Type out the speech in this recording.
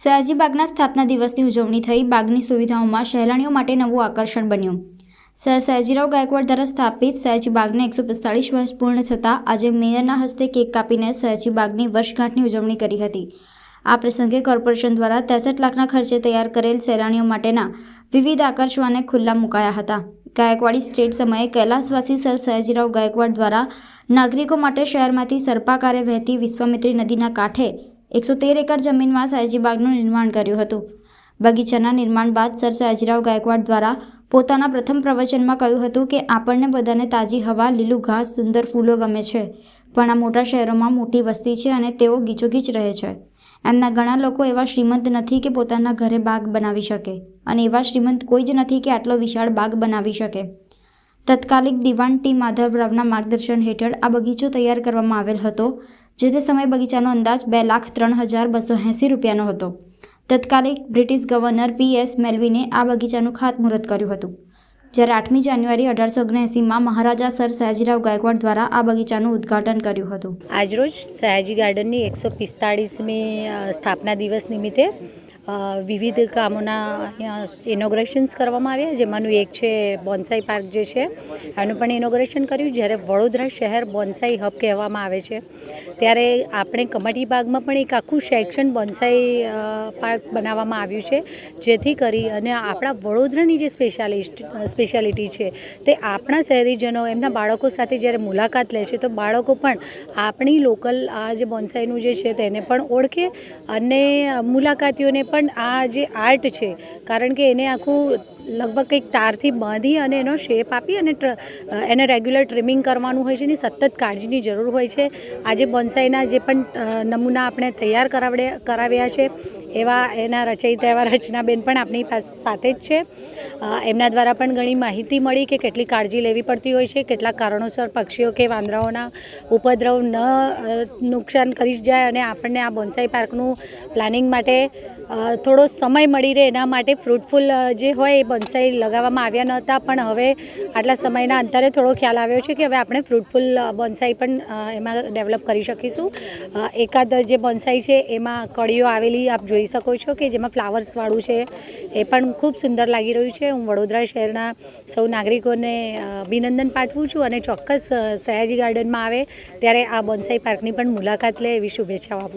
સયાજી બાગના સ્થાપના દિવસની ઉજવણી થઈ। બાગની સુવિધાઓમાં સહેલાણીઓ માટે નવું આકર્ષણ બન્યું। સર સયાજીરાવ ગાયકવાડ દ્વારા સ્થાપિત સયાજી બાગને 145 વર્ષ પૂર્ણ થતાં આજે મેયરના હસ્તે કેક કાપીને સયાજી બાગની વર્ષગાંઠની ઉજવણી કરી હતી। આ પ્રસંગે કોર્પોરેશન દ્વારા 63 લાખના ખર્ચે તૈયાર કરેલ સહેલાણીઓ માટેના વિવિધ આકર્ષણને ખુલ્લા મુકાયા હતા। ગાયકવાડી સ્ટેટ સમયે કૈલાસવાસી સર સયાજીરાવ ગાયકવાડ દ્વારા નાગરિકો માટે શહેરમાંથી સર્પાકારે વહેતી વિશ્વામિત્રી નદીના કાંઠે 113 એકર જમીનમાં સયાજી બાગનું નિર્માણ કર્યું હતું। બગીચાના નિર્માણ બાદ સર સયાજીરાવ ગાયકવાડ દ્વારા પોતાના પ્રથમ પ્રવચનમાં કહ્યું હતું કે આપણને બધાને તાજી હવા, લીલું ઘાસ, સુંદર ફૂલો ગમે છે, પણ આ મોટા શહેરોમાં મોટી વસ્તી છે અને તેઓ ગીચોગીચ રહે છે। એમના ઘણા લોકો એવા શ્રીમંત નથી કે પોતાના ઘરે બાગ બનાવી શકે અને એવા શ્રીમંત કોઈ જ નથી કે આટલો વિશાળ બાગ બનાવી શકે। તત્કાલિક દિવાન ટી માધવરાવના માર્ગદર્શન હેઠળ આ બગીચો તૈયાર કરવામાં આવેલ હતો। જે તે સમયે બગીચાનો અંદાજ 2,03,280 રૂપિયાનો હતો। તત્કાલિક બ્રિટિશ ગવર્નર PS મેલ્વિને આ બગીચાનું ખાતમુહૂર્ત કર્યું હતું, જ્યારે 8મી જાન્યુઆરી 1879માં મહારાજા સર સયાજીરાવ ગાયકવાડ દ્વારા આ બગીચાનું ઉદ્ઘાટન કર્યું હતું। આજરોજ સયાજી ગાર્ડનની 145મી સ્થાપના દિવસ નિમિત્તે વિવિધ કામોના ઇનોગ્રેશન્સ કરવામાં આવ્યા, જેમાંનું એક છે બોન્સાઈ પાર્ક જે છે એનું પણ ઇનોગ્રેશન કર્યું। જ્યારે વડોદરા શહેર બોન્સાઈ હબ કહેવામાં આવે છે, ત્યારે આપણે કમાટી બાગમાં પણ એક આખું સેક્શન બોન્સાઈ પાર્ક બનાવવામાં આવ્યું છે, જેથી કરી અને આપણા વડોદરાની જે સ્પેશિયાલિટી છે તે આપણા શહેરીજનો એમના બાળકો સાથે જ્યારે મુલાકાત લે છે તો બાળકો પણ આપણી લોકલ આ જે બોન્સાઈનું જે છે તેને પણ ઓળખે અને મુલાકાતીઓને પણ આ જે આર્ટ છે, કારણ કે એને આખું લગભગ કંઈક તારથી બાંધી અને એનો શેપ આપી અને એને રેગ્યુલર ટ્રીમિંગ કરવાનું હોય છે, એની સતત કાળજીની જરૂર હોય છે। આજે બોન્સાઈના જે પણ નમૂના આપણે તૈયાર કરાવ્યા છે એવા એના રચયિતા એવા રચનાબેન પણ આપણી સાથે જ છે। એમના દ્વારા પણ ઘણી માહિતી મળી કે કેટલી કાળજી લેવી પડતી હોય છે, કેટલાક કારણોસર પક્ષીઓ કે વાંદરાઓના ઉપદ્રવ ન નુકસાન કરી જાય અને આપણને આ બોન્સાઈ પાર્કનું પ્લાનિંગ માટે થોડો સમય મળી રહે એના માટે ફ્રૂટફુલ જે હોય એ બોન્સાઈ લગાવવામાં આવ્યા નહોતા, પણ હવે આટલા સમયના અંતરે થોડો ખ્યાલ આવ્યો છે કે હવે આપણે ફ્રૂટફુલ બોન્સાઈ પણ એમાં ડેવલપ કરી શકીશું। એકાદ જે બોન્સાઈ છે એમાં કળીઓ આવેલી આપ જોઈ શકો છો કે જેમાં ફ્લાવર્સવાળું છે, એ પણ ખૂબ સુંદર લાગી રહ્યું છે। હું વડોદરા શહેરના સૌ નાગરિકોને અભિનંદન પાઠવું છું અને ચોક્કસ સયાજી ગાર્ડનમાં આવે ત્યારે આ બોન્સાઈ પાર્કની પણ મુલાકાત લે એવી શુભેચ્છાઓ આપું છું।